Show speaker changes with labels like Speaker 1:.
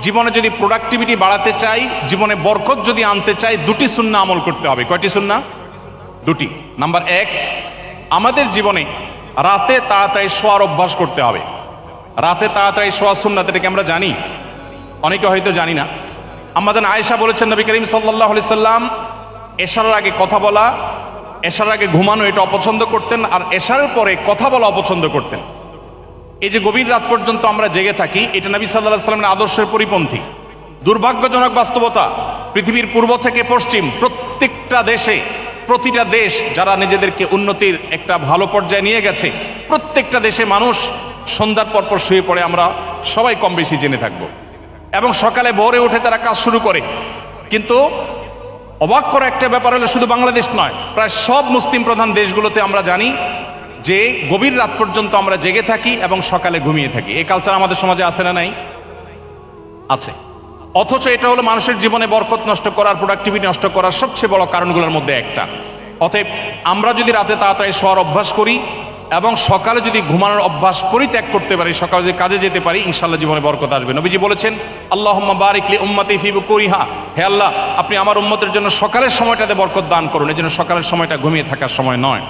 Speaker 1: জীবনে যদি প্রোডাক্টিভিটি বাড়াতে চাই, জীবনে বরকত যদি আনতে চাই, দুটি সুন্নাহ আমল করতে হবে। কয়টি সুন্নাহ? দুটি। নাম্বার এক, আমাদের জীবনে রাতে তাড়াতাড়ি শোয়ার অভ্যাস করতে হবে। রাতে তাড়াতাড়ি শোয়া সুন্নাত, এটাকে আমরা জানি, অনেকে হয়তো জানি না। আমাদের আয়েশা বলেছেন নবী করিম সাল্লাল্লাহু আলাইহি সাল্লাম এশারের আগে কথা বলা, এশারের আগে ঘুমানো এটা অপছন্দ করতেন, আর এশারের পরে কথা বলা অপছন্দ করতেন। এই যে গভীর রাত পর্যন্ত আমরা জেগে থাকি, এটা নবী সাল্লাল্লাহু আলাইহি সাল্লামের আদর্শের পরিপন্থী। দুর্ভাগ্যজনক বাস্তবতা, পৃথিবীর পূর্ব থেকে পশ্চিম প্রত্যেকটা দেশে, প্রতিটা দেশ যারা নিজেদেরকে উন্নতির একটা ভালো পর্যায়ে নিয়ে গেছে, প্রত্যেকটা দেশে মানুষ সন্ধ্যার পরপর শুয়ে পড়ে, আমরা সবাই কম বেশি জেনে থাকবো, এবং সকালে ভোরে উঠে তারা কাজ শুরু করে। কিন্তু অবাক করা একটা ব্যাপার হলো, শুধু বাংলাদেশ নয়, প্রায় সব মুসলিম প্রধান দেশগুলোতে আমরা জানি যে গভীর রাত পর্যন্ত আমরা জেগে থাকি এবং সকালে ঘুমিয়ে থাকি। এই কালচার আমাদের সমাজে আছে না নাই? আছে। অথচ এটা হলো মানুষের জীবনে বরকত নষ্ট করার, প্রোডাক্টিভিটি নষ্ট করার সবচেয়ে বড় কারণগুলোর মধ্যে একটা। অতএব আমরা যদি রাতে তাড়াতাড়ি শোয়ার অভ্যাস করি এবং সকালে যদি ঘুমানোর অভ্যাস পরিত্যাগ করতে পারি, সকালে যদি কাজে যেতে পারি, ইনশাআল্লাহ জীবনে বরকত আসবে। নবীজি বলেছেন, আল্লাহুম্মা বারিক লি উম্মতি ফি বুকুরিহা, হে আল্লাহ আপনি আমার উম্মতের জন্য সকালের সময়টাতে বরকত দান করুন। এই জন্য সকালের সময়টা ঘুমিয়ে থাকার সময় নয়।